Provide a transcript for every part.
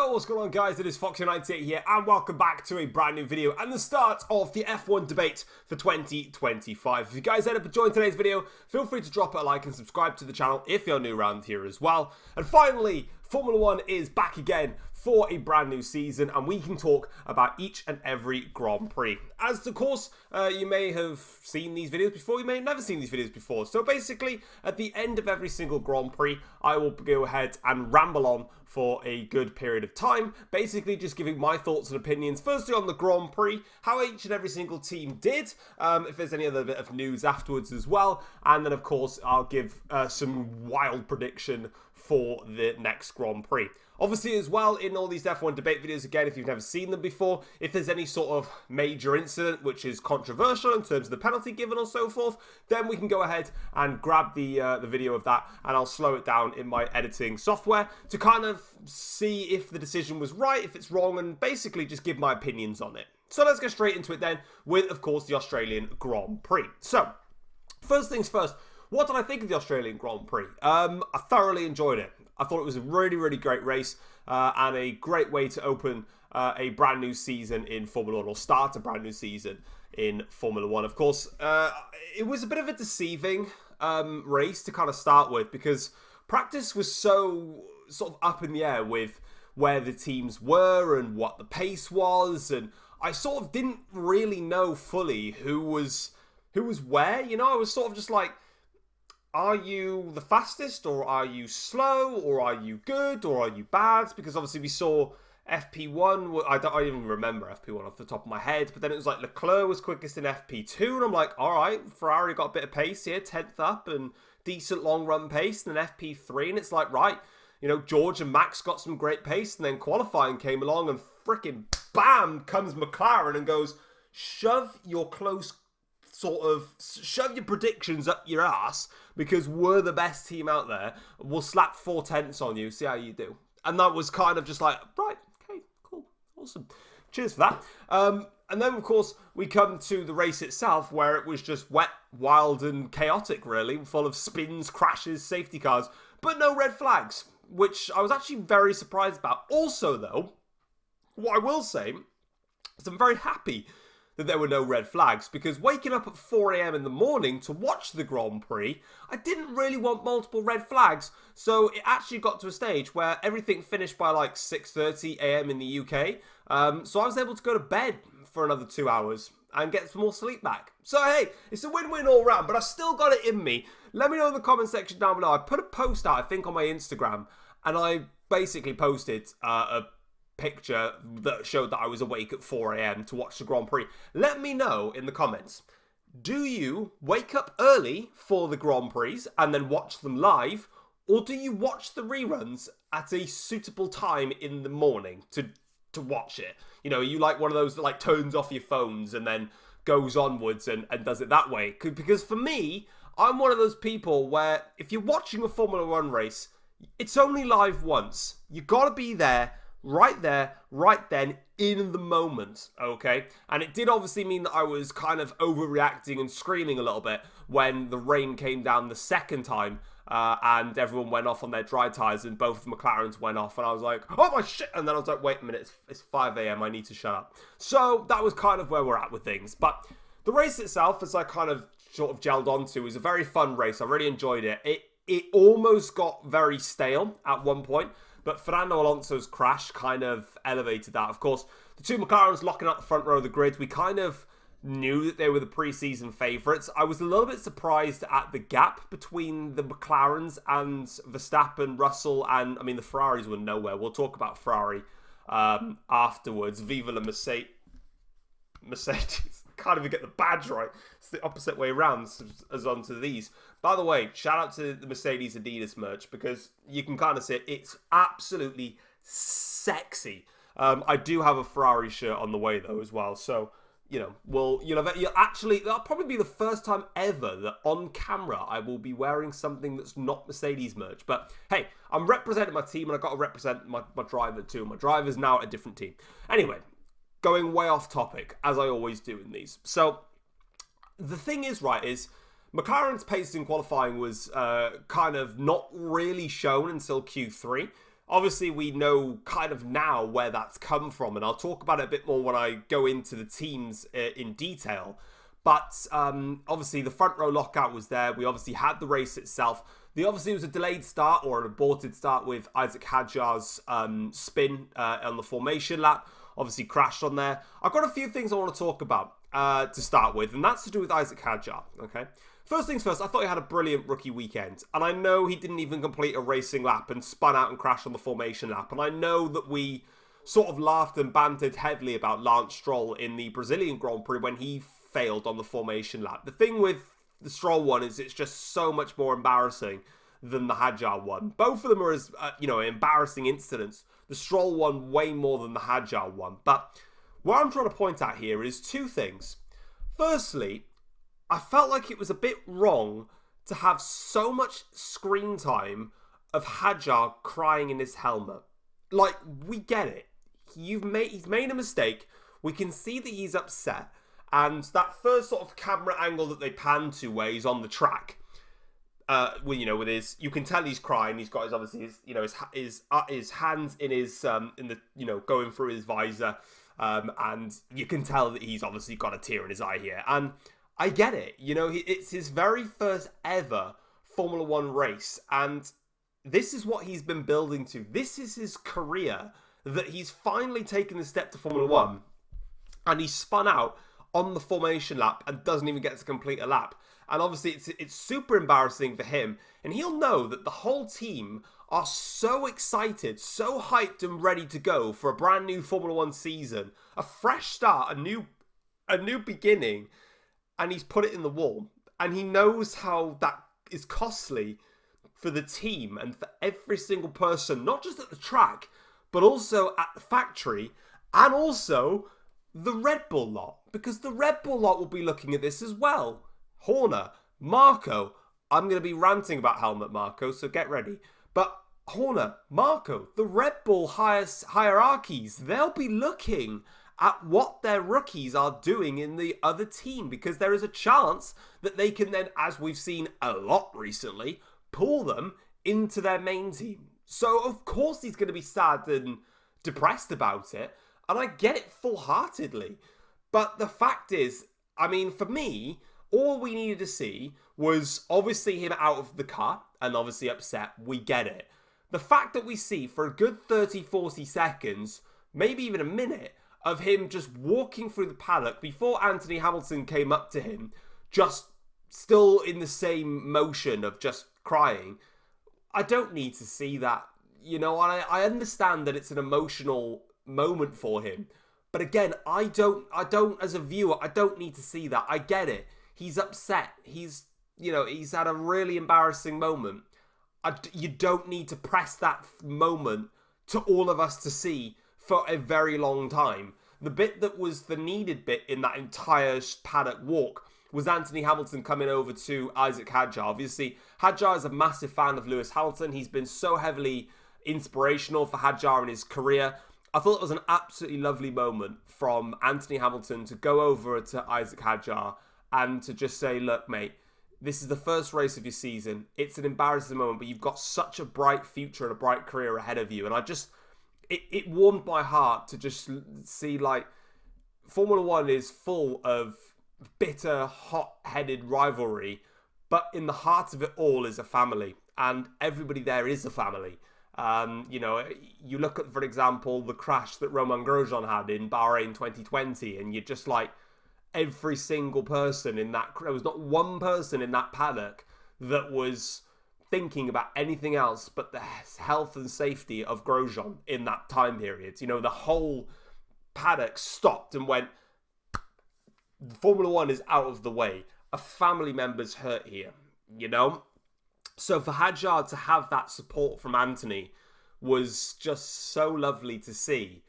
Yo, what's going on guys, it is Foxy98 here and welcome back to a brand new video and the start of the F1 debate for 2025. If you guys end up enjoying today's video, feel free to drop a like and subscribe to the channel if you're new around here as well. And finally, Formula 1 is back again for a brand new season and we can talk about each and every Grand Prix. As of course, you may have seen these videos before, you may have never seen these videos before. So basically, at the end of every single Grand Prix, I will go ahead and ramble on for a good period of time, basically just giving my thoughts and opinions, firstly on the Grand Prix, how each and every single team did, if there's any other bit of news afterwards as well, and then of course I'll give some wild prediction for the next Grand Prix. Obviously as well, in all these F1 debate videos, again, if you've never seen them before, if there's any sort of major incident which is controversial in terms of the penalty given or so forth, then we can go ahead and grab the video of that and I'll slow it down in my editing software to kind of see if the decision was right, if it's wrong, and basically just give my opinions on it. So let's get straight into it then with, of course, the Australian Grand Prix. So, first things first, what did I think of the Australian Grand Prix? I thoroughly enjoyed it. I thought it was a really, really great race and a great way to open a brand new season in Formula 1, or start a brand new season in Formula 1. Of course, it was a bit of a deceiving race to kind of start with because practice was so sort of up in the air with where the teams were and what the pace was, and I sort of didn't really know fully who was where. You know, I was sort of just like, are you the fastest, or are you slow, or are you good, or are you bad? Because obviously we saw FP1, I don't even remember FP1 off the top of my head, but then it was like Leclerc was quickest in FP2, and I'm like, alright, Ferrari got a bit of pace here, 10th up, and decent long run pace, and then FP3, and it's like, right, you know, George and Max got some great pace, and then qualifying came along, and freaking bam, comes McLaren and goes, shove your predictions up your ass because we're the best team out there. We'll slap 4/10 on you, see how you do. And that was kind of just like, right, okay, cool, awesome. Cheers for that. And then, of course, we come to the race itself where it was just wet, wild, and chaotic, really, full of spins, crashes, safety cars, but no red flags, which I was actually very surprised about. Also, though, what I will say is I'm very happy that there were no red flags, because waking up at 4 AM in the morning to watch the Grand Prix, I didn't really want multiple red flags, so it actually got to a stage where everything finished by like 6:30 AM in the UK, so I was able to go to bed for another 2 hours and get some more sleep back. So hey, it's a win-win all round, but I still got it in me. Let me know in the comment section down below. I put a post out, I think, on my Instagram, and I basically posted a picture that showed that I was awake at 4 AM to watch the Grand Prix. Let me know in the comments, do you wake up early for the Grand Prix and then watch them live, or do you watch the reruns at a suitable time in the morning to watch it? You know, are you like one of those that like turns off your phones and then goes onwards and does it that way? Because for me, I'm one of those people where if you're watching a Formula 1 race, it's only live once. You gotta be there, right then, in the moment, okay? And it did obviously mean that I was kind of overreacting and screaming a little bit when the rain came down the second time and everyone went off on their dry tyres and both the McLarens went off, and I was like, oh my shit, and then I was like, wait a minute, it's 5 AM, I need to shut up. So that was kind of where we're at with things. But the race itself, as I kind of sort of gelled onto, was a very fun race. I really enjoyed it. It almost got very stale at one point, but Fernando Alonso's crash kind of elevated that. Of course, the two McLarens locking out the front row of the grid, we kind of knew that they were the pre-season favourites. I was a little bit surprised at the gap between the McLarens and Verstappen, Russell, and, I mean, the Ferraris were nowhere. We'll talk about Ferrari afterwards. Viva la Mercedes. Can't even get the badge right. It's the opposite way around as onto these. By the way, shout out to the Mercedes Adidas merch, because you can kind of see it. It's absolutely sexy. I do have a Ferrari shirt on the way though as well. So, you know, that'll probably be the first time ever that on camera I will be wearing something that's not Mercedes merch. But hey, I'm representing my team and I've got to represent my driver too. My driver's now at a different team. Anyway, going way off topic, as I always do in these. So, the thing is, right, is McLaren's pace in qualifying was kind of not really shown until Q3. Obviously, we know kind of now where that's come from, and I'll talk about it a bit more when I go into the teams in detail. But obviously, the front row lockout was there. We obviously had the race itself. Obviously, it was a delayed start or an aborted start with Isaac Hadjar's spin on the formation lap. Obviously, crashed on there. I've got a few things I want to talk about to start with, and that's to do with Isaac Hadjar, okay? First things first, I thought he had a brilliant rookie weekend. And I know he didn't even complete a racing lap and spun out and crashed on the formation lap. And I know that we sort of laughed and bantered heavily about Lance Stroll in the Brazilian Grand Prix when he failed on the formation lap. The thing with the Stroll one is it's just so much more embarrassing than the Hadjar one. Both of them are as, embarrassing incidents. The Stroll one way more than the Hadjar one. But what I'm trying to point out here is two things. Firstly, I felt like it was a bit wrong to have so much screen time of Hadjar crying in his helmet. Like, we get it. He's made a mistake. We can see that he's upset. And that first sort of camera angle that they pan to where he's on the track, with his, you can tell he's crying. He's got his, obviously, his hands in his, going through his visor. And you can tell that he's obviously got a tear in his eye here. And I get it. It's his very first ever Formula One race. And this is what he's been building to. This is his career, that he's finally taken the step to Formula One. And he spun out on the formation lap and doesn't even get to complete a lap. And obviously it's super embarrassing for him. And he'll know that the whole team are so excited, so hyped and ready to go for a brand new Formula One season. A fresh start, a new beginning. And he's put it in the wall. And he knows how that is costly for the team and for every single person, not just at the track, but also at the factory and also the Red Bull lot. Because the Red Bull lot will be looking at this as well. Horner, Marco. I'm going to be ranting about helmet Marco, so get ready. But Horner, Marco, the Red Bull hierarchies, they'll be looking at what their rookies are doing in the other team, because there is a chance that they can then, as we've seen a lot recently, pull them into their main team. So of course he's going to be sad and depressed about it, and I get it full-heartedly. But the fact is, I mean, for me, all we needed to see was obviously him out of the car and obviously upset. We get it. The fact that we see for a good 30, 40 seconds, maybe even a minute, of him just walking through the paddock before Anthony Hamilton came up to him, just still in the same motion of just crying. I don't need to see that. I understand that it's an emotional moment for him. But again, I don't, as a viewer, I don't need to see that. I get it. He's upset. He's had a really embarrassing moment. You don't need to press that moment to all of us to see for a very long time. The bit that was the needed bit in that entire paddock walk was Anthony Hamilton coming over to Isaac Hadjar. Obviously, Hadjar is a massive fan of Lewis Hamilton. He's been so heavily inspirational for Hadjar in his career. I thought it was an absolutely lovely moment from Anthony Hamilton to go over to Isaac Hadjar and to just say, look, mate, this is the first race of your season. It's an embarrassing moment, but you've got such a bright future and a bright career ahead of you. And I just, it warmed my heart to just see, like, Formula One is full of bitter, hot-headed rivalry, but in the heart of it all is a family, and everybody there is a family. You look at, for example, the crash that Romain Grosjean had in Bahrain 2020, and you're just like, every single person in that, there was not one person in that paddock that was thinking about anything else but the health and safety of Grosjean in that time period. The whole paddock stopped and went, Formula One is out of the way. A family member's hurt here, So for Hadjar to have that support from Anthony was just so lovely to see.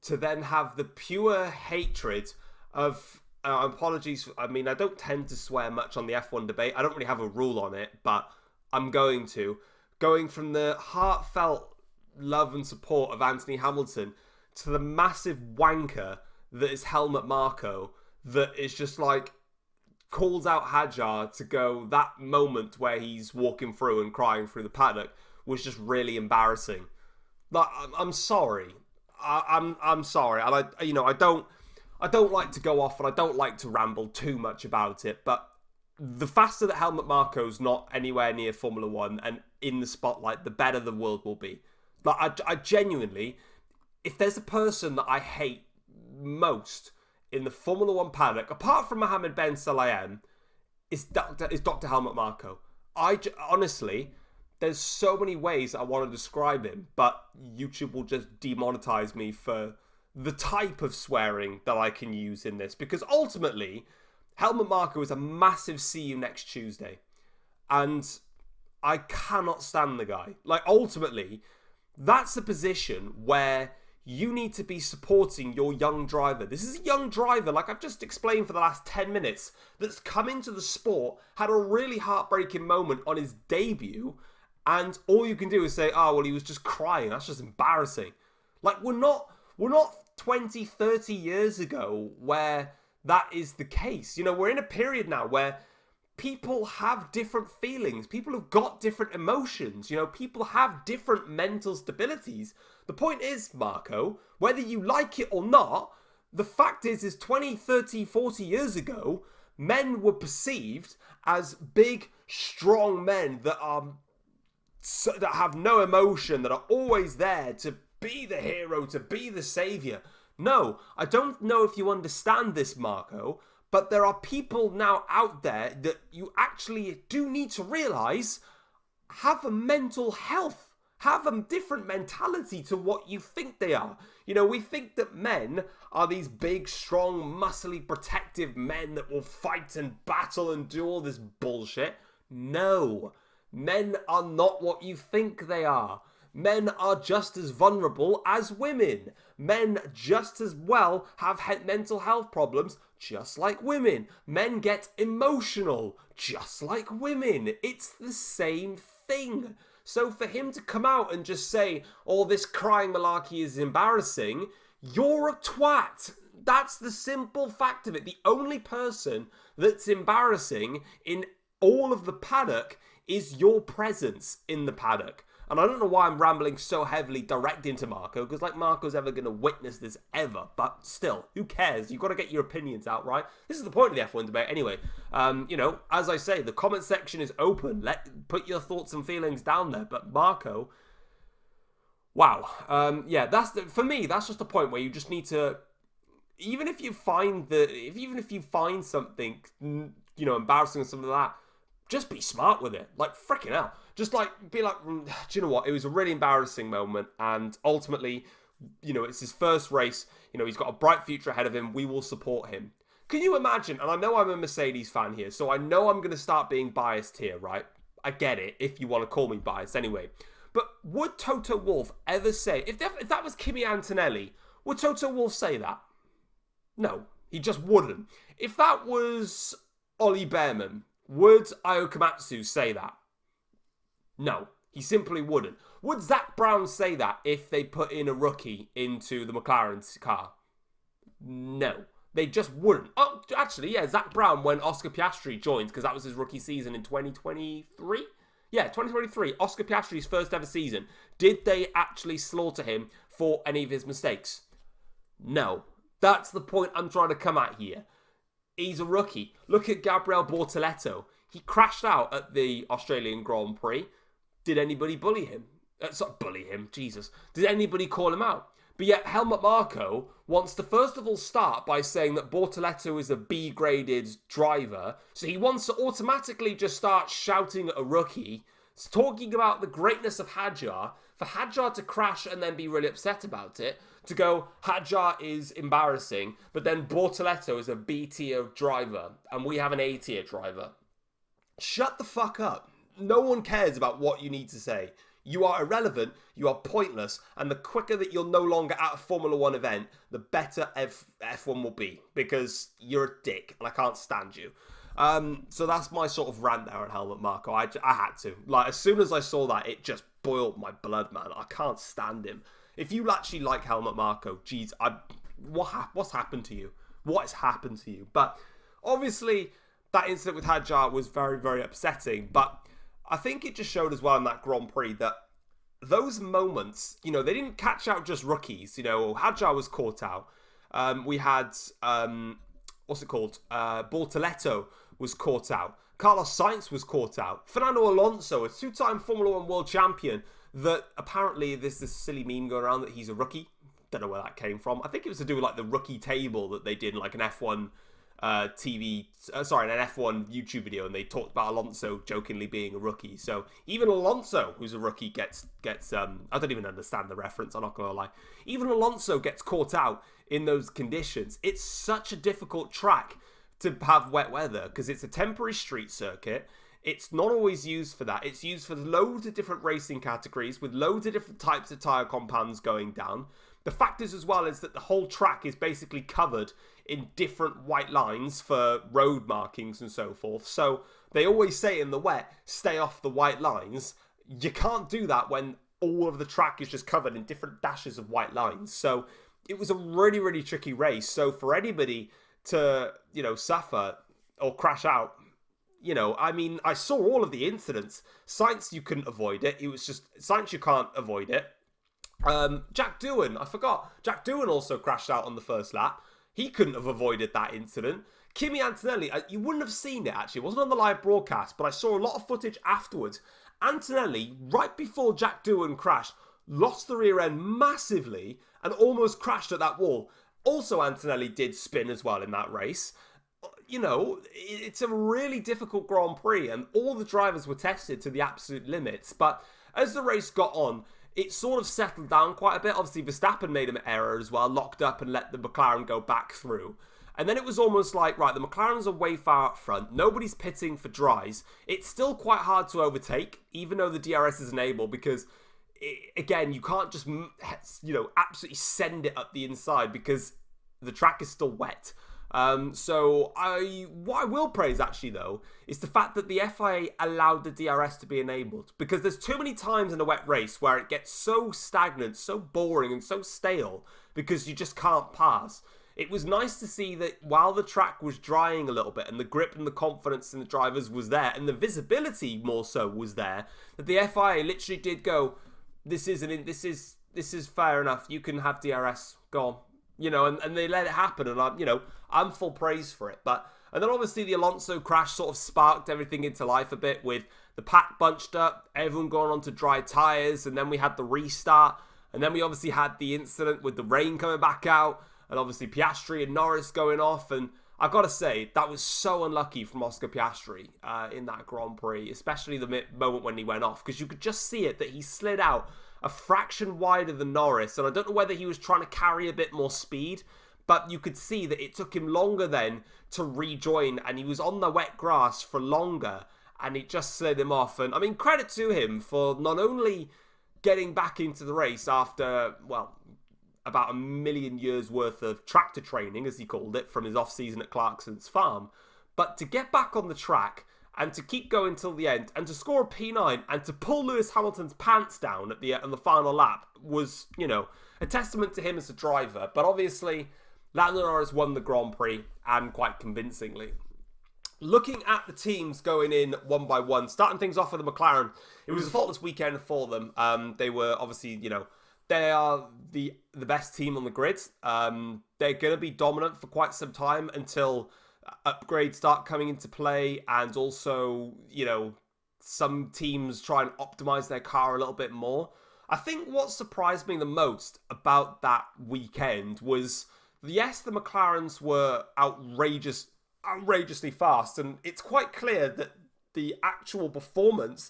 To then have the pure hatred of, apologies, I don't tend to swear much on the F1 debate. I don't really have a rule on it, but I'm going to. Going from the heartfelt love and support of Anthony Hamilton to the massive wanker that is Helmut Marko, that is just like, calls out Hadjar to go, that moment where he's walking through and crying through the paddock was just really embarrassing. Like, I'm sorry. I'm sorry, and I don't like to go off and I don't like to ramble too much about it, but the faster that Helmut Marko's not anywhere near Formula One and in the spotlight, the better the world will be. Like, I genuinely, if there's a person that I hate most in the Formula One paddock, apart from Mohammed Ben Sulayem, is Dr. Helmut Marko. Honestly, there's so many ways I want to describe him, but YouTube will just demonetize me for the type of swearing that I can use in this, because ultimately, Helmut Marko is a massive see you next Tuesday, and I cannot stand the guy. Like, ultimately, that's a position where you need to be supporting your young driver. This is a young driver, like I've just explained for the last 10 minutes, that's come into the sport, had a really heartbreaking moment on his debut, and all you can do is say, oh, well, he was just crying. That's just embarrassing. Like, we're not 20, 30 years ago where that is the case. You know, we're in a period now where people have different feelings. People have got different emotions. You know, people have different mental stabilities. The point is, Marko, whether you like it or not, the fact is 20, 30, 40 years ago, men were perceived as big, strong men that have no emotion, that are always there to be the hero, to be the savior. No, I don't know if you understand this, Marko, but there are people now out there that you actually do need to realize have a mental health, have a different mentality to what you think they are. You know, we think that men are these big, strong, muscly, protective men that will fight and battle and do all this bullshit. No, men are not what you think they are. Men are just as vulnerable as women. Men just as well have mental health problems, just like women. Men get emotional, just like women. It's the same thing. So for him to come out and just say, oh, this crying malarkey is embarrassing, you're a twat. That's the simple fact of it. The only person that's embarrassing in all of the paddock is your presence in the paddock. And I don't know why I'm rambling so heavily direct into Marko, because like Marko's ever going to witness this ever. But still, who cares? You've got to get your opinions out, right? This is the point of the F1 debate anyway. You know, as I say, the comment section is open. Put your thoughts and feelings down there. But Marko, wow. Yeah, for me, that's just a point where you just need to, even if you find something, you know, embarrassing or something like that, just be smart with it. Like, freaking hell. Just, like, be like, do you know what? It was a really embarrassing moment. And ultimately, you know, it's his first race. You know, he's got a bright future ahead of him. We will support him. Can you imagine? And I know I'm a Mercedes fan here, so I know I'm going to start being biased here, right? I get it, if you want to call me biased anyway. But would Toto Wolff ever say, if that was Kimi Antonelli, would Toto Wolff say that? No, he just wouldn't. If that was Ollie Behrman, would Io Komatsu say that? No, he simply wouldn't. Would Zak Brown say that if they put in a rookie into the McLaren's car? No, they just wouldn't. Oh, actually, yeah, Zak Brown when Oscar Piastri joined, because that was his rookie season in 2023? Yeah, 2023, Oscar Piastri's first ever season. Did they actually slaughter him for any of his mistakes? No. That's the point I'm trying to come at here. He's a rookie. Look at Gabriel Bortoleto. He crashed out at the Australian Grand Prix. Did anybody bully him? Bully him, Jesus. Did anybody call him out? But yet Helmut Marko wants to first of all start by saying that Bortoleto is a B-graded driver. So he wants to automatically just start shouting at a rookie, talking about the greatness of Hadjar, for Hadjar to crash and then be really upset about it, to go, Hadjar is embarrassing, but then Bortoleto is a B-tier driver, and we have an A-tier driver. Shut the fuck up. No one cares about what you need to say. You are irrelevant, you are pointless, and the quicker that you're no longer at a Formula 1 event, the better F1 will be, because you're a dick, and I can't stand you. So that's my sort of rant there on Helmut Marko. I had to. Like, as soon as I saw that, it just boiled my blood, man. I can't stand him. If you actually like Helmut Marko, geez, what's happened to you? What has happened to you? But obviously, that incident with Hadjar was very, very upsetting. But I think it just showed as well in that Grand Prix that those moments, they didn't catch out just rookies. Hadjar was caught out. We had, what's it called? Bortoleto was caught out. Carlos Sainz was caught out. Fernando Alonso, a two-time Formula 1 world champion, that apparently there's this silly meme going around that he's a rookie. Don't know where that came from. I think it was to do with like the rookie table that they did in like an F1 an F1 YouTube video, and they talked about Alonso jokingly being a rookie. So even Alonso, who's a rookie, gets I don't even understand the reference, I'm not gonna lie. Even Alonso gets caught out in those conditions. It's such a difficult track to have wet weather because it's a temporary street circuit. It's not always used for that. It's used for loads of different racing categories with loads of different types of tyre compounds going down. The fact is as well is that the whole track is basically covered in different white lines for road markings and so forth. So they always say in the wet, stay off the white lines. You can't do that when all of the track is just covered in different dashes of white lines. So it was a really, really tricky race. So for anybody to, suffer or crash out, I saw all of the incidents. Sainz, you couldn't avoid it. It was just, Sainz, you can't avoid it. Jack Doohan, I forgot. Jack Doohan also crashed out on the first lap. He couldn't have avoided that incident. Kimi Antonelli, you wouldn't have seen it actually. It wasn't on the live broadcast, but I saw a lot of footage afterwards. Antonelli, right before Jack Doohan crashed, lost the rear end massively and almost crashed at that wall. Also, Antonelli did spin as well in that race. It's a really difficult Grand Prix, and all the drivers were tested to the absolute limits. But as the race got on, it sort of settled down quite a bit. Obviously, Verstappen made an error as well, locked up and let the McLaren go back through. And then it was almost like, right, the McLarens are way far up front. Nobody's pitting for dries. It's still quite hard to overtake, even though the DRS is enabled, because, again, you can't just, absolutely send it up the inside because the track is still wet. What I will praise actually though is the fact that the FIA allowed the DRS to be enabled, because there's too many times in a wet race where it gets so stagnant, so boring and so stale because you just can't pass. It was nice to see that while the track was drying a little bit and the grip and the confidence in the drivers was there and the visibility more so was there, that the FIA literally did go, this is fair enough, you can have DRS, go on. And they let it happen, and I'm full praise for it. And then obviously the Alonso crash sort of sparked everything into life a bit, with the pack bunched up, everyone going on to dry tyres, and then we had the restart, and then we obviously had the incident with the rain coming back out, and obviously Piastri and Norris going off, and I've got to say, that was so unlucky from Oscar Piastri in that Grand Prix, especially the moment when he went off, because you could just see it, that he slid out a fraction wider than Norris, and I don't know whether he was trying to carry a bit more speed, but you could see that it took him longer then to rejoin, and he was on the wet grass for longer, and it just slid him off. And I mean, credit to him for not only getting back into the race after, about 1 million years worth of tractor training, as he called it, from his off-season at Clarkson's farm, but to get back on the track and to keep going till the end, and to score a P9, and to pull Lewis Hamilton's pants down on the final lap was, a testament to him as a driver. But obviously, Lando Norris won the Grand Prix, and quite convincingly. Looking at the teams going in one by one, starting things off with the McLaren, it was a faultless weekend for them. They were obviously, they are the best team on the grid. They're going to be dominant for quite some time until upgrades start coming into play, and also, some teams try and optimize their car a little bit more. I think what surprised me the most about that weekend was, yes, the McLarens were outrageously fast, and it's quite clear that the actual performance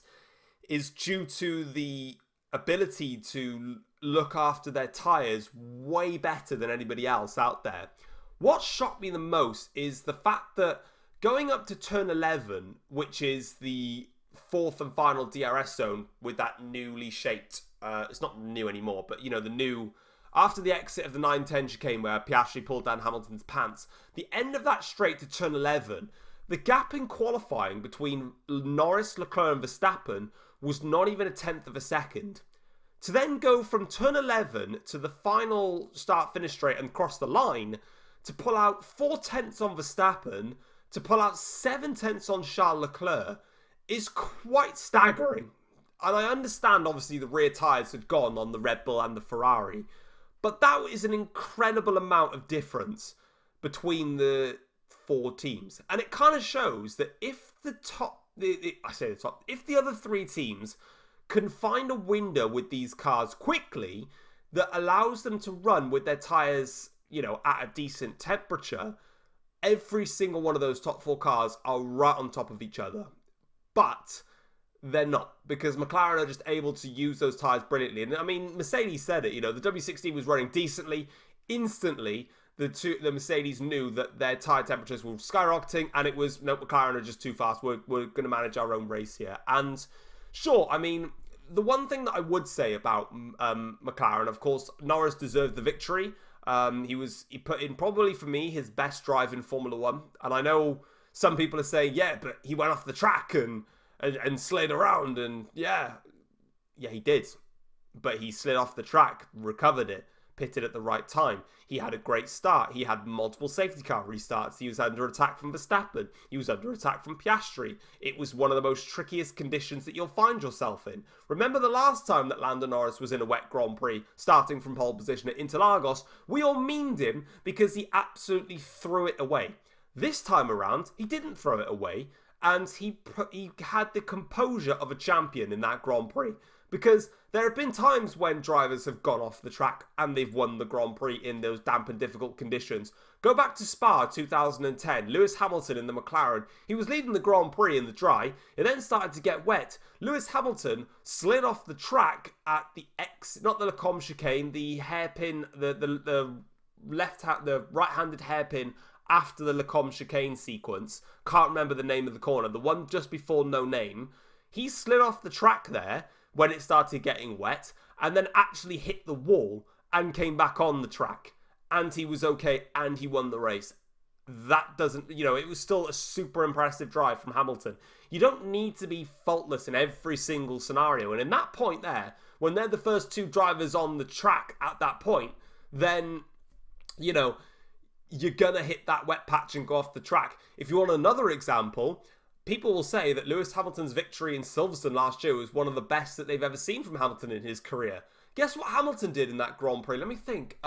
is due to the ability to look after their tyres way better than anybody else out there. What shocked me the most is the fact that going up to turn 11, which is the fourth and final DRS zone with that newly shaped, it's not new anymore, but the new, after the exit of the 910 chicane where Piastri pulled down Hamilton's pants, the end of that straight to turn 11, the gap in qualifying between Norris, Leclerc and Verstappen was not even a tenth of a second. To then go from turn 11 to the final start-finish straight and cross the line, to pull out 4 tenths on Verstappen, to pull out 7 tenths on Charles Leclerc, is quite staggering. And I understand, obviously, the rear tyres had gone on the Red Bull and the Ferrari. But that is an incredible amount of difference between the 4 teams. And it kind of shows that if the top, if the other 3 teams can find a window with these cars quickly that allows them to run with their tyres, at a decent temperature, every single one of those top 4 cars are right on top of each other. But they're not, because McLaren are just able to use those tyres brilliantly. And I mean, Mercedes said it, the W16 was running decently. Instantly, the Mercedes knew that their tyre temperatures were skyrocketing, and it was, no, McLaren are just too fast. We're going to manage our own race here. And sure, I mean, the one thing that I would say about McLaren, of course, Norris deserved the victory. He put in, probably for me, his best drive in Formula 1. And I know some people are saying, yeah, but he went off the track and slid around, and yeah, he did. But he slid off the track, recovered it, pitted at the right time. He had a great start. He had multiple safety car restarts. He was under attack from Verstappen. He was under attack from Piastri. It was one of the most trickiest conditions that you'll find yourself in. Remember the last time that Lando Norris was in a wet Grand Prix, starting from pole position at Interlagos? We all memed him because he absolutely threw it away. This time around, he didn't throw it away, and he had the composure of a champion in that Grand Prix. Because there have been times when drivers have gone off the track and they've won the Grand Prix in those damp and difficult conditions. Go back to Spa 2010, Lewis Hamilton in the McLaren. He was leading the Grand Prix in the dry. It then started to get wet. Lewis Hamilton slid off the track at the not the Lecombe chicane, the hairpin, the right-handed hairpin after the Lecombe chicane sequence. Can't remember the name of the corner. The one just before No Name. He slid off the track there when it started getting wet, and then actually hit the wall and came back on the track. And he was okay, and he won the race. That doesn't, it was still a super impressive drive from Hamilton. You don't need to be faultless in every single scenario. And in that point there, when they're the first 2 drivers on the track at that point, then, you're going to hit that wet patch and go off the track. If you want another example, people will say that Lewis Hamilton's victory in Silverstone last year was one of the best that they've ever seen from Hamilton in his career. Guess what Hamilton did in that Grand Prix? Let me think.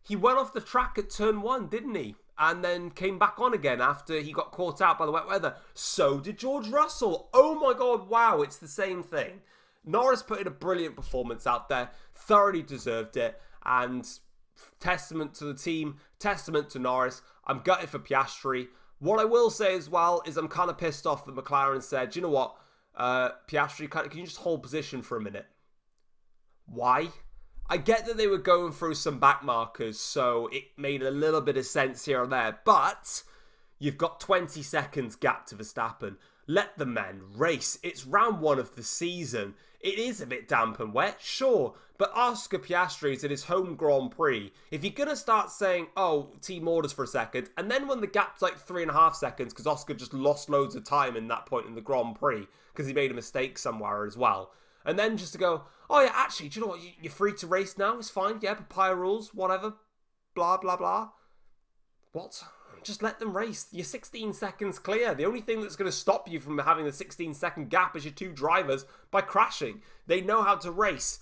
He went off the track at turn 1, didn't he? And then came back on again after he got caught out by the wet weather. So did George Russell. Oh my God, wow, it's the same thing. Norris put in a brilliant performance out there, thoroughly deserved it, and testament to the team, testament to Norris. I'm gutted for Piastri. What I will say as well is I'm kind of pissed off that McLaren said, you know what, Piastri, can you just hold position for a minute? Why? I get that they were going through some back markers, so it made a little bit of sense here and there, but you've got 20 seconds gap to Verstappen. Let the man race. It's round 1 of the season. It is a bit damp and wet, sure, but Oscar Piastri is at his home Grand Prix. If you're going to start saying, oh, team orders for a second, and then when the gap's like 3.5 seconds, because Oscar just lost loads of time in that point in the Grand Prix, because he made a mistake somewhere as well. And then just to go, oh yeah, actually, do you know what, you're free to race now, it's fine, yeah, papaya rules, whatever, blah, blah, blah. What? Just let them race. You're 16 seconds clear. The only thing that's going to stop you from having the 16-second gap is your 2 drivers by crashing. They know how to race.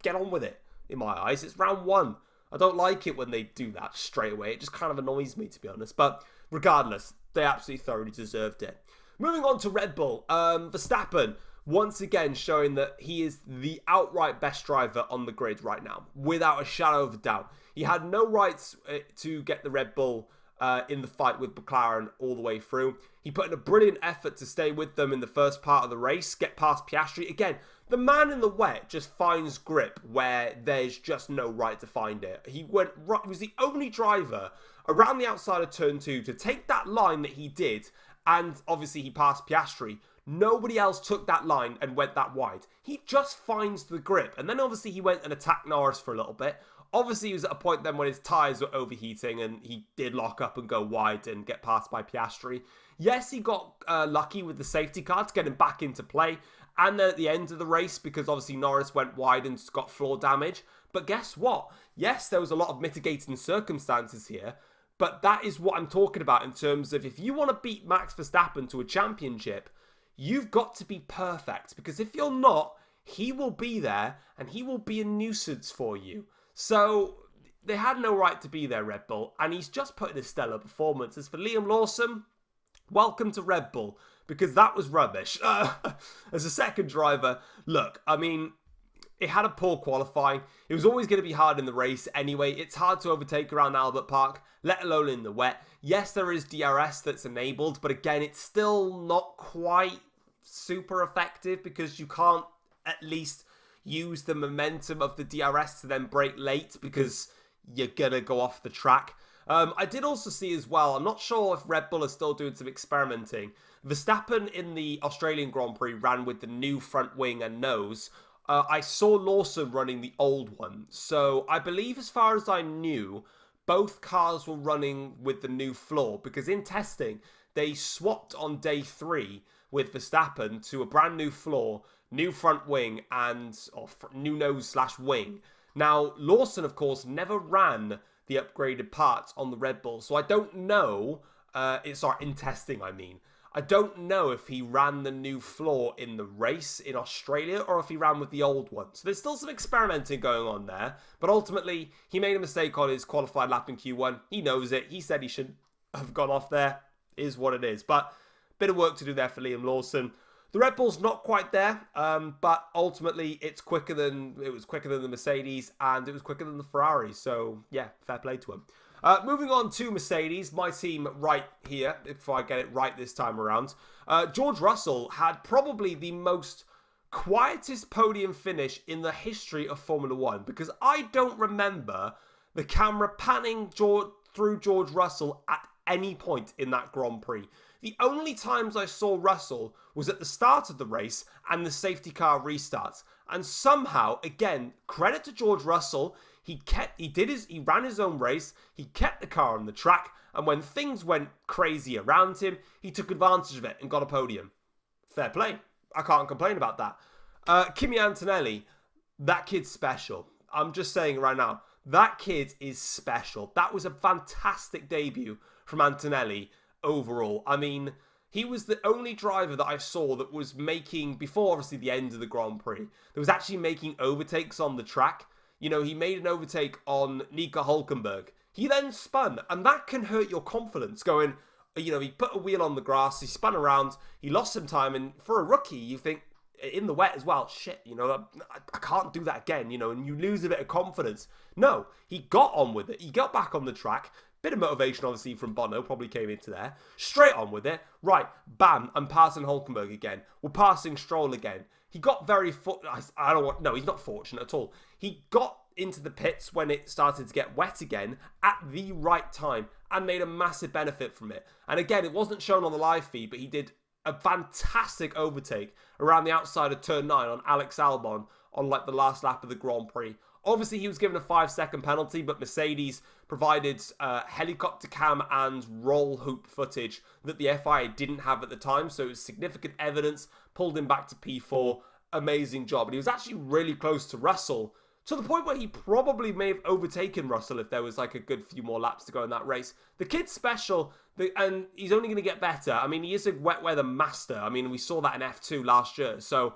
Get on with it, in my eyes. It's round 1. I don't like it when they do that straight away. It just kind of annoys me, to be honest. But regardless, they absolutely thoroughly deserved it. Moving on to Red Bull. Verstappen, once again showing that he is the outright best driver on the grid right now, without a shadow of a doubt. He had no rights to get the Red Bull in the fight with McLaren all the way through. He put in a brilliant effort to stay with them in the first part of the race, get past Piastri. Again, the man in the wet just finds grip where there's just no right to find it. He was the only driver around the outside of turn 2 to take that line that he did, and obviously he passed Piastri. Nobody else took that line and went that wide. He just finds the grip. And then obviously he went and attacked Norris for a little bit. Obviously, he was at a point then when his tyres were overheating and he did lock up and go wide and get passed by Piastri. Yes, he got lucky with the safety car to get him back into play. And then at the end of the race, because obviously Norris went wide and got floor damage. But guess what? Yes, there was a lot of mitigating circumstances here. But that is what I'm talking about in terms of if you want to beat Max Verstappen to a championship, you've got to be perfect, because if you're not, he will be there and he will be a nuisance for you. So they had no right to be there, Red Bull, and he's just put in a stellar performance. As for Liam Lawson, welcome to Red Bull, because that was rubbish. As a second driver, look, I mean, it had a poor qualifying. It was always going to be hard in the race anyway. It's hard to overtake around Albert Park, let alone in the wet. Yes, there is DRS that's enabled, but again, it's still not quite super effective, because you can't at least use the momentum of the DRS to then brake late, because you're going to go off the track. I did also see as well, I'm not sure if Red Bull is still doing some experimenting. Verstappen in the Australian Grand Prix ran with the new front wing and nose. I saw Lawson running the old one. So I believe, as far as I knew, both cars were running with the new floor, because in testing, they swapped on day 3 with Verstappen to a brand new floor, new front wing, and new nose / wing. Now, Lawson, of course, never ran the upgraded parts on the Red Bull, so I don't know, in testing, I mean. I don't know if he ran the new floor in the race in Australia or if he ran with the old one. So there's still some experimenting going on there, but ultimately, he made a mistake on his qualified lap in Q1. He knows it. He said he should have gone off there. Is what it is. But bit of work to do there for Liam Lawson. The Red Bull's not quite there, but ultimately it was quicker than the Mercedes, and it was quicker than the Ferrari. So yeah, fair play to him. Moving on to Mercedes, my team right here, if I get it right this time around. George Russell had probably the most quietest podium finish in the history of Formula One, because I don't remember the camera panning through George Russell at any point in that Grand Prix. The only times I saw Russell was at the start of the race and the safety car restarts. And somehow, again, credit to George Russell, he ran his own race, he kept the car on the track, and when things went crazy around him, he took advantage of it and got a podium. Fair play. I can't complain about that. Kimi Antonelli, that kid's special. I'm just saying right now, that kid is special. That was a fantastic debut from Antonelli overall. I mean, he was the only driver that I saw that was making, before obviously the end of the Grand Prix, that was actually making overtakes on the track. You know, he made an overtake on Nico Hülkenberg. He then spun, and that can hurt your confidence going, you know, he put a wheel on the grass, he spun around, he lost some time, and for a rookie, you think, in the wet as well, shit, you know, I can't do that again, you know, and you lose a bit of confidence. No, he got on with it. He got back on the track. Bit of motivation, obviously, from Bono, probably came into there. Straight on with it. Right, bam, I'm passing Hülkenberg again. We're passing Stroll again. He got very... No, he's not fortunate at all. He got into the pits when it started to get wet again at the right time and made a massive benefit from it. And again, it wasn't shown on the live feed, but he did a fantastic overtake around the outside of turn 9 on Alex Albon on like the last lap of the Grand Prix. Obviously, he was given a 5-second penalty, but Mercedes provided helicopter cam and roll hoop footage that the FIA didn't have at the time, so it was significant evidence, pulled him back to P4. Amazing job. And he was actually really close to Russell, to the point where he probably may have overtaken Russell if there was like a good few more laps to go in that race. The kid's special, and he's only going to get better. I mean, he is a wet weather master. I mean, we saw that in F2 last year, so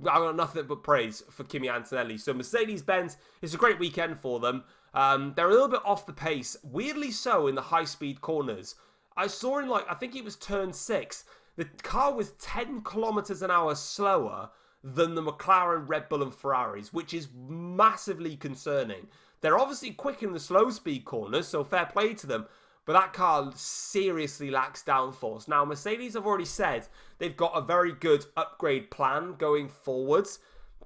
I've got nothing but praise for Kimi Antonelli. So Mercedes-Benz, it's a great weekend for them. They're a little bit off the pace, weirdly so, in the high-speed corners. I saw in, I think it was turn 6, the car was 10 kilometers an hour slower than the McLaren, Red Bull and Ferraris, which is massively concerning. They're obviously quick in the slow-speed corners, so fair play to them, but that car seriously lacks downforce. Now, Mercedes have already said they've got a very good upgrade plan going forwards.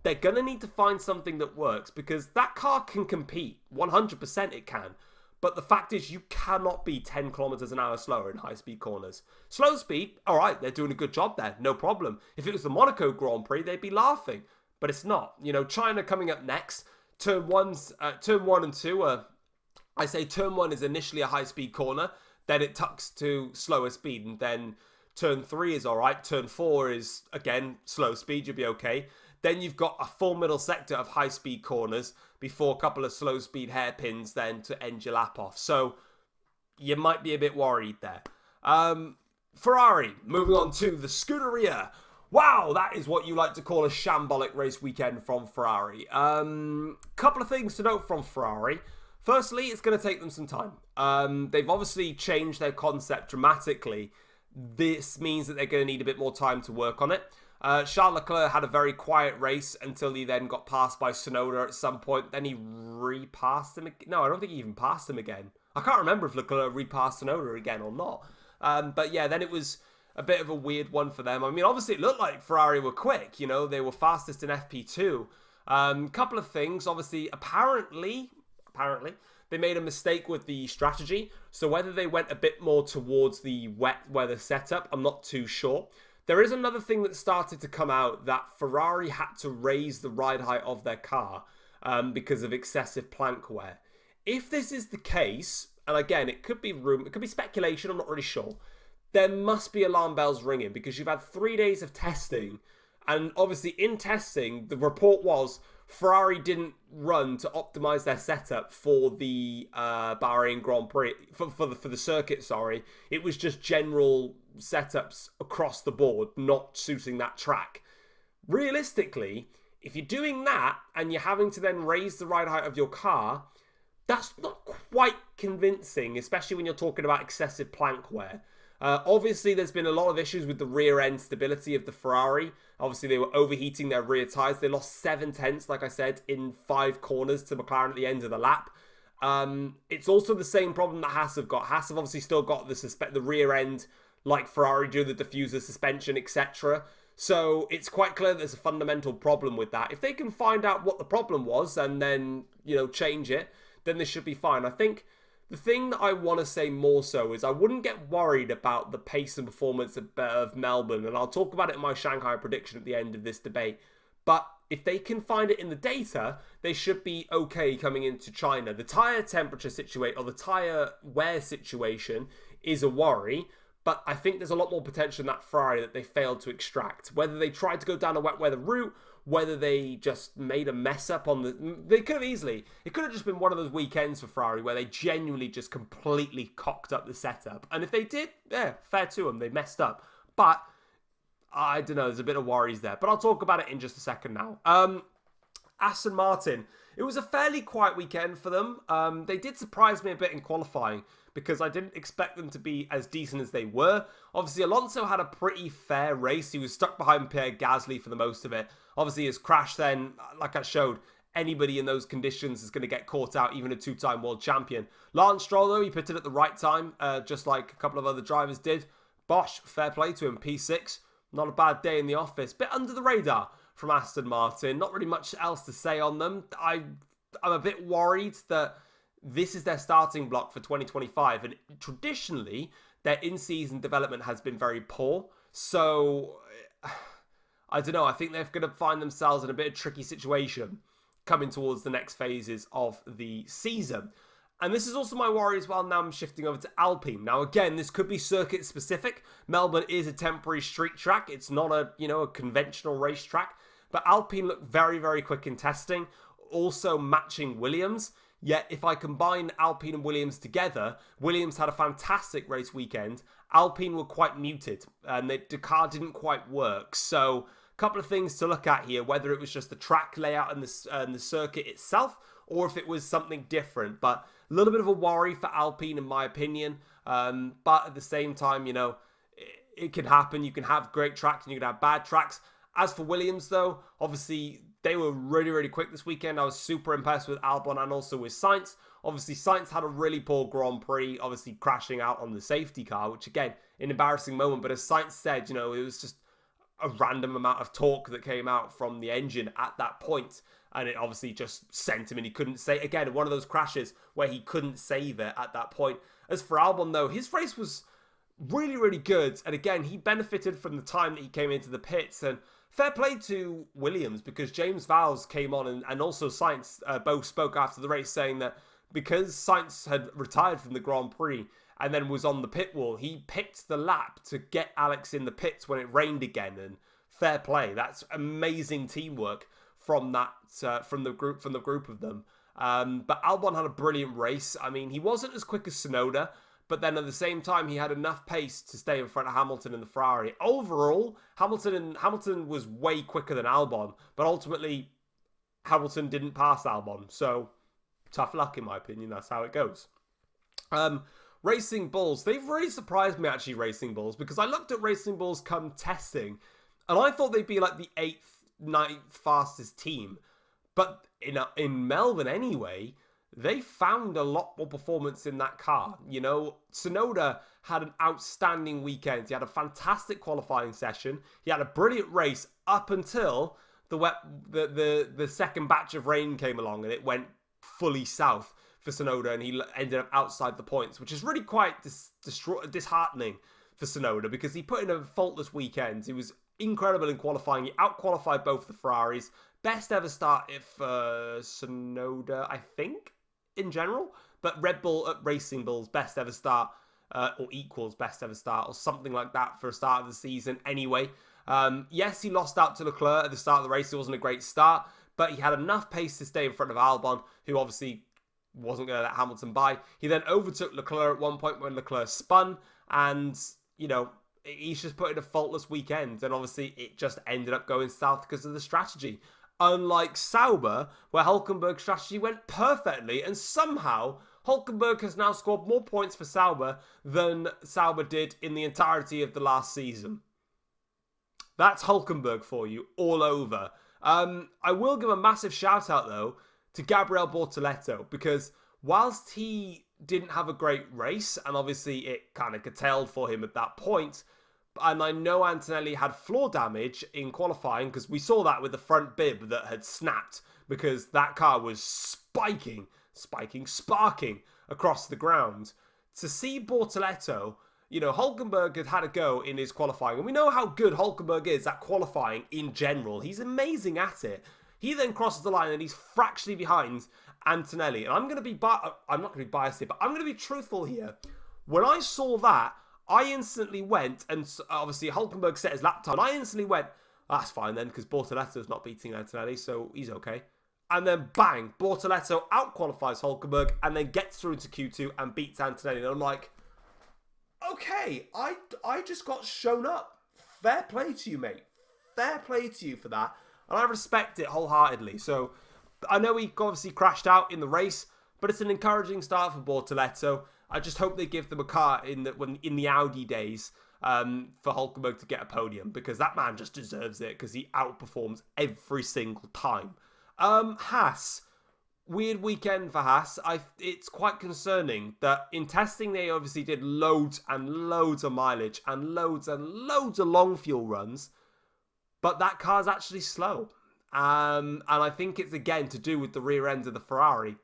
They're going to need to find something that works, because that car can compete. 100% it can. But the fact is, you cannot be 10 kilometers an hour slower in high-speed corners. Slow speed, all right, they're doing a good job there. No problem. If it was the Monaco Grand Prix, they'd be laughing. But it's not. You know, China coming up next. Turn 1 and 2 are... I say turn 1 is initially a high-speed corner, then it tucks to slower speed, and then turn 3 is all right. Turn 4 is, again, slow speed, you'll be okay. Then you've got a full middle sector of high-speed corners before a couple of slow-speed hairpins then to end your lap off. So you might be a bit worried there. Ferrari, moving on to the Scuderia. Wow, that is what you like to call a shambolic race weekend from Ferrari. Couple of things to note from Ferrari. Firstly, it's going to take them some time. They've obviously changed their concept dramatically. This means that they're going to need a bit more time to work on it. Charles Leclerc had a very quiet race until he then got passed by Tsunoda at some point. Then he repassed him. No, I don't think he even passed him again. I can't remember if Leclerc repassed Tsunoda again or not. But yeah, then it was a bit of a weird one for them. I mean, obviously it looked like Ferrari were quick. You know, they were fastest in FP2. Couple of things. Obviously, apparently, they made a mistake with the strategy. So whether they went a bit more towards the wet weather setup, I'm not too sure. There is another thing that started to come out, that Ferrari had to raise the ride height of their car because of excessive plank wear. If this is the case, and again, it could be speculation, I'm not really sure, there must be alarm bells ringing because you've had 3 days of testing. And obviously in testing, the report was Ferrari didn't run to optimize their setup for the Bahrain Grand Prix, for the circuit, sorry. It was just general setups across the board, not suiting that track. Realistically, if you're doing that and you're having to then raise the ride height of your car, that's not quite convincing, especially when you're talking about excessive plank wear. Obviously, there's been a lot of issues with the rear end stability of the Ferrari. Obviously, they were overheating their rear tyres. They lost 7/10, like I said, in 5 corners to McLaren at the end of the lap. It's also the same problem that Haas have got. Haas have obviously still got the rear end, like Ferrari do, the diffuser suspension, etc. So it's quite clear that there's a fundamental problem with that. If they can find out what the problem was and then, change it, then this should be fine. I think the thing that I want to say more so is I wouldn't get worried about the pace and performance of Melbourne, and I'll talk about it in my Shanghai prediction at the end of this debate. But if they can find it in the data, they should be okay coming into China. The tyre temperature situation, or the tyre wear situation, is a worry. But I think there's a lot more potential in that Ferrari that they failed to extract. Whether they tried to go down a wet weather route, whether they just made a mess up on it could have just been one of those weekends for Ferrari where they genuinely just completely cocked up the setup. And if they did, yeah, fair to them, they messed up. But I don't know, there's a bit of worries there. But I'll talk about it in just a second now. Aston Martin. It was a fairly quiet weekend for them. They did surprise me a bit in qualifying because I didn't expect them to be as decent as they were. Obviously, Alonso had a pretty fair race. He was stuck behind Pierre Gasly for the most of it. Obviously, his crash then, like I showed, anybody in those conditions is going to get caught out, even a 2-time world champion. Lance Stroll, though, he pitted at the right time, just like a couple of other drivers did. Bosch, fair play to him, P6. Not a bad day in the office. Bit under the radar from Aston Martin. Not really much else to say on them. I'm a bit worried that this is their starting block for 2025. And traditionally, their in-season development has been very poor. So, I don't know. I think they're going to find themselves in a bit of a tricky situation coming towards the next phases of the season. And this is also my worry as well. Now I'm shifting over to Alpine. Now, again, this could be circuit specific. Melbourne is a temporary street track. It's not a conventional racetrack. But Alpine looked very, very quick in testing. Also matching Williams. Yet, if I combine Alpine and Williams together, Williams had a fantastic race weekend. Alpine were quite muted, and the car didn't quite work. So, a couple of things to look at here, whether it was just the track layout and the circuit itself, or if it was something different. But a little bit of a worry for Alpine, in my opinion. But at the same time, it can happen. You can have great tracks and you can have bad tracks. As for Williams, though, obviously, they were really, really quick this weekend. I was super impressed with Albon and also with Sainz. Obviously, Sainz had a really poor Grand Prix, obviously crashing out on the safety car, which, again, an embarrassing moment. But as Sainz said, it was just a random amount of torque that came out from the engine at that point. And it obviously just sent him and he couldn't save. Again, one of those crashes where he couldn't save it at that point. As for Albon, though, his race was really, really good. And again, he benefited from the time that he came into the pits. And fair play to Williams, because James Vowles came on and also Sainz both spoke after the race saying that because Sainz had retired from the Grand Prix and then was on the pit wall, he picked the lap to get Alex in the pits when it rained again. And fair play. That's amazing teamwork from the group of them. But Albon had a brilliant race. I mean, he wasn't as quick as Tsunoda, but then at the same time, he had enough pace to stay in front of Hamilton in the Ferrari. Overall, Hamilton was way quicker than Albon, but ultimately, Hamilton didn't pass Albon. So, tough luck, in my opinion. That's how it goes. Racing Bulls. They've really surprised me, actually, Racing Bulls, because I looked at Racing Bulls come testing, and I thought they'd be like the 8th, 9th fastest team. But in Melbourne anyway, they found a lot more performance in that car. You know, Tsunoda had an outstanding weekend. He had a fantastic qualifying session. He had a brilliant race up until the second batch of rain came along and it went fully south for Tsunoda, and he ended up outside the points, which is really quite disheartening for Tsunoda because he put in a faultless weekend. He was incredible in qualifying. He out-qualified both the Ferraris. Best ever start if Tsunoda, I think, in general. But Red Bull at Racing Bulls, best ever start, or equals best ever start, or something like that for a start of the season anyway. Yes, he lost out to Leclerc at the start of the race. It wasn't a great start, but he had enough pace to stay in front of Albon, who obviously wasn't going to let Hamilton by. He then overtook Leclerc at one point when Leclerc spun, and, you know, he's just put in a faultless weekend, and obviously it just ended up going south because of the strategy. Unlike Sauber, where Hülkenberg's strategy went perfectly, and somehow Hülkenberg has now scored more points for Sauber than Sauber did in the entirety of the last season. That's Hülkenberg for you, all over. I will give a massive shout out, though, to Gabriel Bortoleto, because whilst he didn't have a great race, and obviously it kind of curtailed for him at that point, and I know Antonelli had floor damage in qualifying, because we saw that with the front bib that had snapped, because that car was sparking across the ground. To see Bortoleto, you know, Hülkenberg had a go in his qualifying, and we know how good Hülkenberg is at qualifying in general. He's amazing at it. He then crosses the line and he's fractionally behind Antonelli. And I'm not going to be biased here, but I'm going to be truthful here. When I saw that, I instantly went, and obviously Hülkenberg set his lap time, and I instantly went, that's fine then, because Bortoletto's not beating Antonelli, so he's okay. And then bang, Bortoleto out-qualifies Hülkenberg and then gets through into Q2 and beats Antonelli. And I'm like, okay, I just got shown up. Fair play to you, mate. Fair play to you for that. And I respect it wholeheartedly. So I know he obviously crashed out in the race, but it's an encouraging start for Bortoleto. I just hope they give them a car in the Audi days for Hülkenberg to get a podium, because that man just deserves it because he outperforms every single time. Haas. Weird weekend for Haas. It's quite concerning that in testing they obviously did loads and loads of mileage and loads of long fuel runs, but that car's actually slow. And I think it's again to do with the rear end of the Ferrari.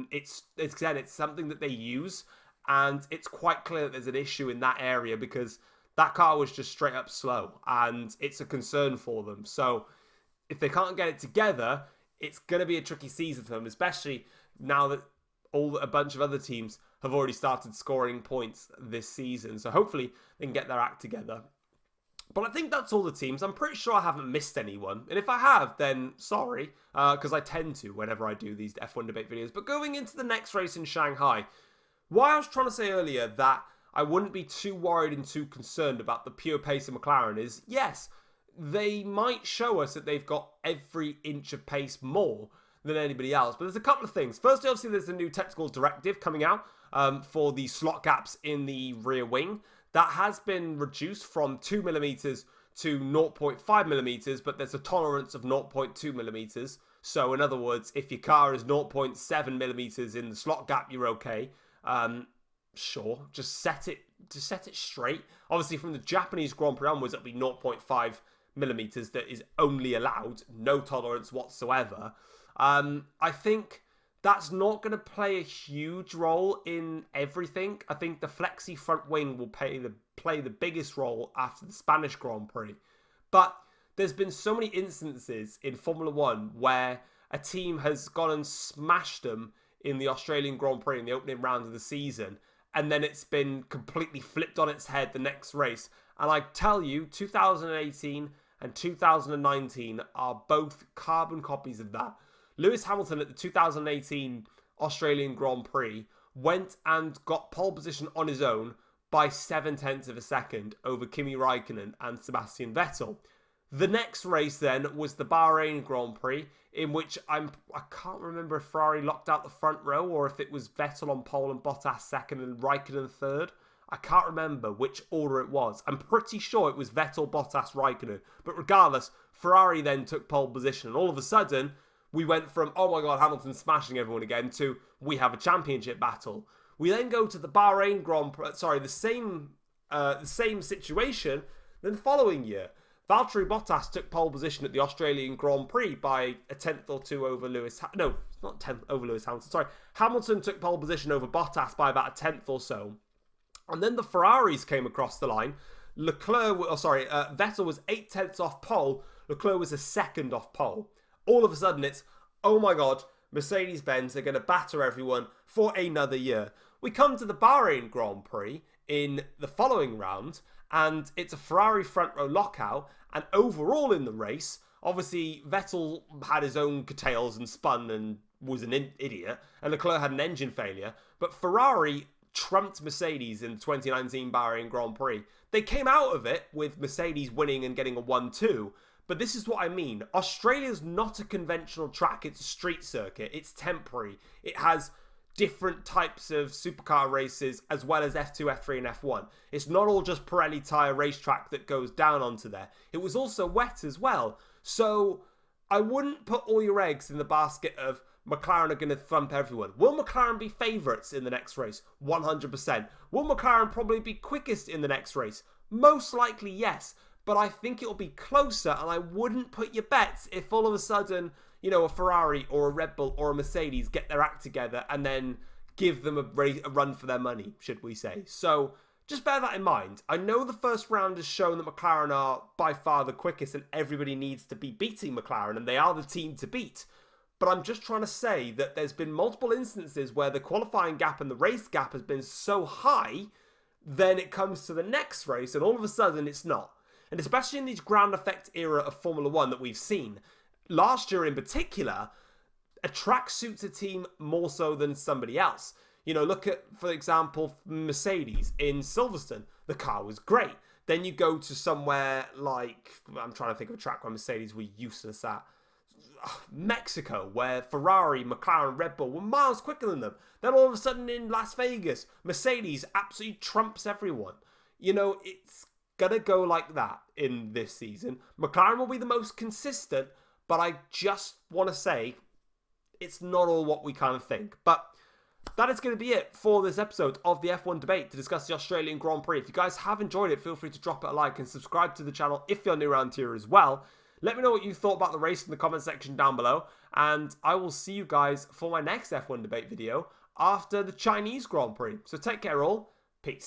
It's something that they use, and it's quite clear that there's an issue in that area because that car was just straight up slow, and it's a concern for them. So if they can't get it together, it's going to be a tricky season for them, especially now that a bunch of other teams have already started scoring points this season. So hopefully they can get their act together. But I think that's all the teams. I'm pretty sure I haven't missed anyone. And if I have, then sorry, because I tend to whenever I do these F1 debate videos. But going into the next race in Shanghai, why I was trying to say earlier that I wouldn't be too worried and too concerned about the pure pace of McLaren is, yes, they might show us that they've got every inch of pace more than anybody else. But there's a couple of things. Firstly, obviously, there's a new technical directive coming out for the slot gaps in the rear wing. That has been reduced from 2mm to 0.5mm, but there's a tolerance of 0.2mm. So in other words, if your car is 0.7mm in the slot gap, you're okay. Sure, just set it straight. Obviously, from the Japanese Grand Prix onwards, it'll be 0.5mm that is only allowed, no tolerance whatsoever. I think that's not going to play a huge role in everything. I think the flexi front wing will play the biggest role after the Spanish Grand Prix. But there's been so many instances in Formula 1 where a team has gone and smashed them in the Australian Grand Prix in the opening round of the season, and then it's been completely flipped on its head the next race. And I tell you, 2018 and 2019 are both carbon copies of that. Lewis Hamilton at the 2018 Australian Grand Prix went and got pole position on his own by 0.7 of a second over Kimi Raikkonen and Sebastian Vettel. The next race then was the Bahrain Grand Prix, in which I can't remember if Ferrari locked out the front row or if it was Vettel on pole and Bottas second and Raikkonen third. I can't remember which order it was. I'm pretty sure it was Vettel, Bottas, Raikkonen. But regardless, Ferrari then took pole position. And all of a sudden, we went from, oh my God, Hamilton smashing everyone again, to we have a championship battle. We then go to the Bahrain Grand Prix, the same situation, then the following year. Valtteri Bottas took pole position at the Australian Grand Prix by a 10th or 2 over Lewis. No, not 10th over Lewis Hamilton. Sorry, Hamilton took pole position over Bottas by about a 10th or so. And then the Ferraris came across the line. Vettel was 8/10 off pole. Leclerc was a second off pole. All of a sudden, it's, oh my God, Mercedes-Benz are going to batter everyone for another year. We come to the Bahrain Grand Prix in the following round, and it's a Ferrari front row lockout. And overall in the race, obviously Vettel had his own curtails and spun and was an idiot, and Leclerc had an engine failure. But Ferrari trumped Mercedes in the 2019 Bahrain Grand Prix. They came out of it with Mercedes winning and getting a 1-2. But this is what I mean. Australia's not a conventional track. It's a street circuit. It's temporary. It has different types of supercar races as well as F2, F3 and F1. It's not all just Pirelli tyre racetrack that goes down onto there. It was also wet as well. So I wouldn't put all your eggs in the basket of McLaren are going to thump everyone. Will McLaren be favourites in the next race? 100%. Will McLaren probably be quickest in the next race? Most likely yes. But I think it'll be closer, and I wouldn't put your bets if all of a sudden, a Ferrari or a Red Bull or a Mercedes get their act together and then give them a run for their money, should we say. So just bear that in mind. I know the first round has shown that McLaren are by far the quickest and everybody needs to be beating McLaren, and they are the team to beat. But I'm just trying to say that there's been multiple instances where the qualifying gap and the race gap has been so high, then it comes to the next race and all of a sudden it's not. And especially in these ground effect era of Formula 1 that we've seen, last year in particular, a track suits a team more so than somebody else. Look at, for example, Mercedes in Silverstone. The car was great. Then you go to somewhere like, I'm trying to think of a track where Mercedes were useless at. Mexico, where Ferrari, McLaren, Red Bull were miles quicker than them. Then all of a sudden in Las Vegas, Mercedes absolutely trumps everyone. It's gonna go like that in this season. McLaren will be the most consistent, but I just want to say it's not all what we kind of think. But that is going to be it for this episode of the F1 debate to discuss the Australian Grand Prix. If you guys have enjoyed it, feel free to drop it a like and subscribe to the channel if you're new around here as well. Let me know what you thought about the race in the comment section down below, and I will see you guys for my next F1 debate video after the Chinese Grand Prix. So take care all, peace.